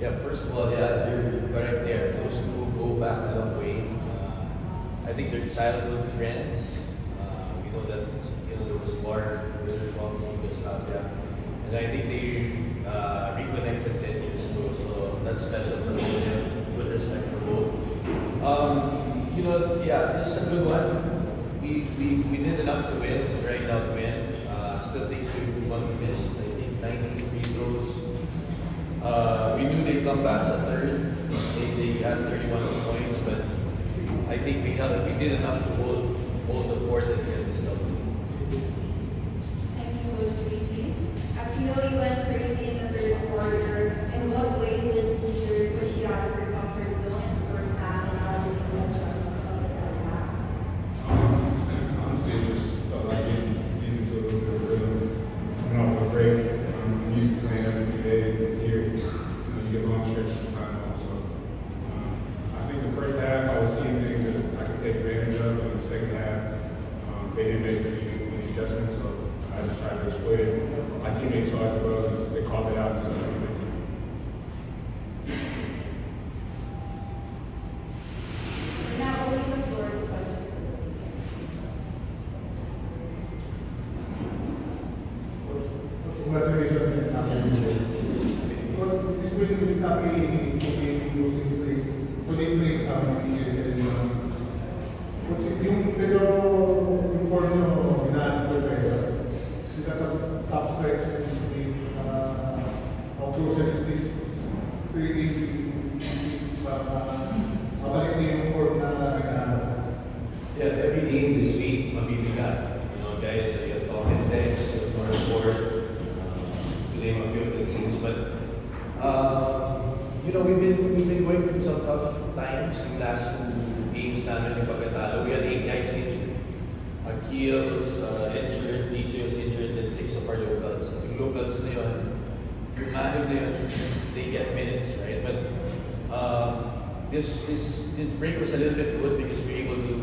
Yeah, first of all, yeah, you're correct there. Those two go back a long way. I think they're childhood friends. We know that there was war where they're from Yugoslavia, and I think they reconnected 10 years ago. So that's special for both. They have good respect for both. Yeah, this is a good one. We did enough to win, to try out win. Still things to improve on. We missed, I think, 19 free throws. We knew they'd come back sa third. They had 31 points, but I think we did enough to hold the fort and get this done. Thank you, Coach Luigi. I feel you went crazy in the third quarter. In what ways did Booster push you out of your comfort zone in the first half and how did you adjust on the second half? Honestly, it just felt like getting into a little bit of rhythm. Coming off a break, I'm used to playing every few days, and here, you get long stretches of time off. So, I think the first half, I was seeing things that I could take advantage of. In the second half, they didn't make any adjustments, so I just tried to exploit it. My teammates saw it as well, and they called it out, and so I gave it to them. We're now opening the floor to questions for the weekend. Congratulations and happy New Year. Because this will be happy okay losing streak. Today play sa amin ni ESL yung yung medyo yung form nyo hinaan ko kayo. You got a top stretch this week. How crucial is this 3 days para mabalik niyo yung form na hinaan? Yeah, every game this week, mabibigat. Guys, you have Tom and Dex, you have North Ford, to name a few of the teams. But, we've been going through some tough times in the last 2 games namin in pagkatalo. We had 8 guys injured. Akil's injured, DJ was injured, and 6 of our locals. Yung locals na yun, yung manag na yun, they get minutes, right? But this break was a little bit good because we were able to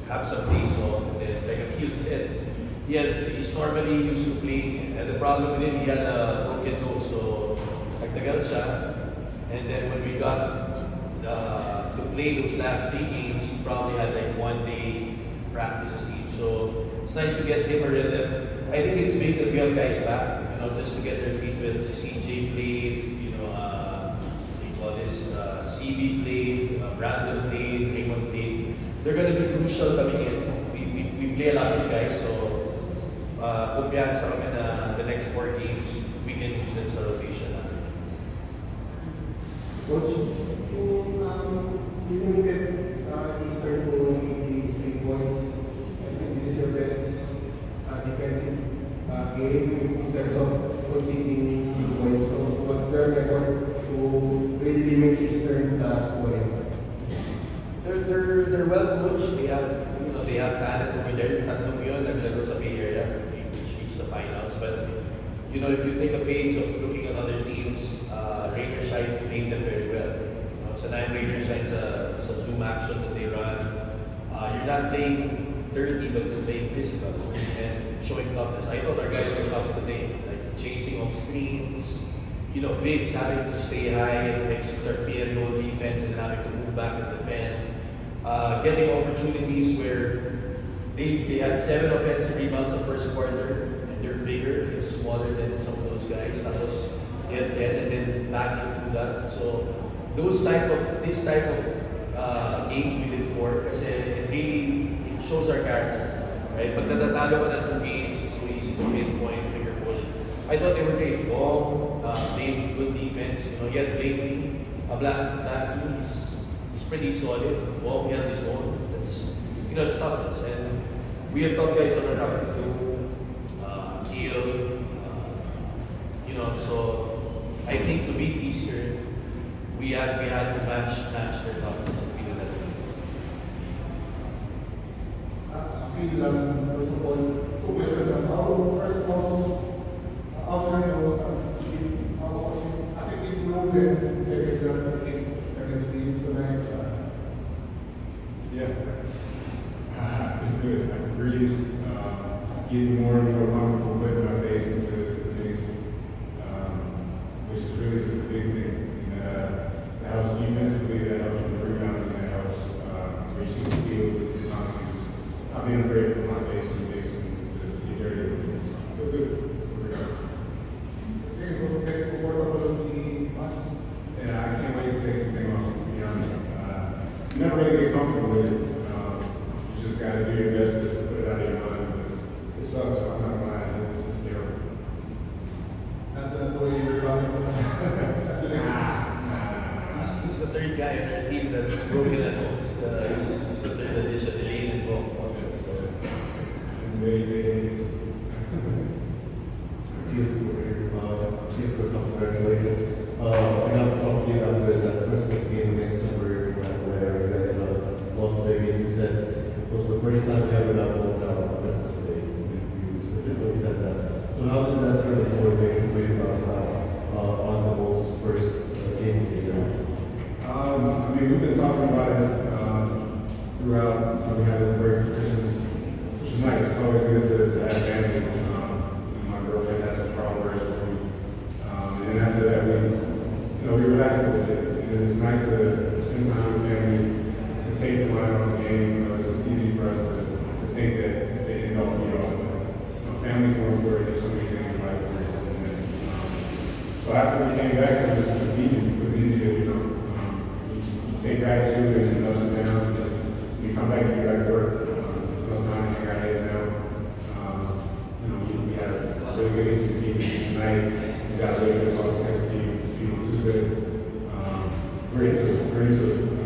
have some days off. And then, like Akil said, he's normally used to playing, and the problem with him, he had a broken nose, so nagtagal siya. And then when we got to play those last 3 games, he probably had like 1 day practices each. So it's nice to get him a rhythm. I think it's big that we have guys back, just to get their feet with. CJ played, we call this CB played, Brandon played, Raymond played. They're going to be crucial coming in. We play a lot of guys, so kumpiyansa kami na the next 4 games, we can use them sa rotation natin. Coach, kung you get Easter to 83 points, I think this is your best defensive game in terms of conceding points. So was there an effort to really limit Eastern's scoring? They're well coached. They have talent over there. Tatlong yun, naglaro sa Bay Area, which reached the finals. But if you take a page of looking at other teams, Rainier Shine played them very well. Sa Rainier Shine sa zoom action that they run, you're not playing dirty, but you're playing physical and showing toughness. I thought our guys were tough today, like chasing off screens. Bigs having to stay high and execute their pick and roll defense and having to move back and defend. Getting opportunities where they had 7 offensive rebounds the first quarter, and they're bigger, they're smaller than some of those guys. Tapos they had 10 and then backing through that. So this type of games we live for kasi it shows our character, right? Pag natatalo ka ng 2 games, it's so easy to pinpoint, finger push. I thought they were great. Ball, played good defense. You had lately, Blackie, he's pretty solid. Ball, he had his own. It's toughness. And we have tough guys on our route. Keel, so I think to beat Eastern, we had to match their toughness and we did that. First of all, 2 questions. Outside was as it improved second year, second stage tonight. Yeah. Been good. I can breathe. Getting more and more comfortable putting my face into the mix, which is really the big thing. you said it was the first time you ever got pulled out on Christmas Day. You specifically said that. So how did that serve as motivation for you to bounce back on the Bulls' first game of the year? I mean, we've been talking about it throughout. We had a break for Christmas, which is nice. It's always good to have family. And my girlfriend has some strong words for me. And then after that, we relaxed a little bit. And it's nice to spend time with family, to take the mind off the game. It's easy for us to think that it's the end all be all. But family's more important. There's so many things in life. So after we came back, it was easy. It was easy to, you take gratitude and ups and downs. And you come back and get back to work. There's no time to hang our heads down. We had a really good Eastern team tonight. We got a really good Salt Texas team on Tuesday. We're into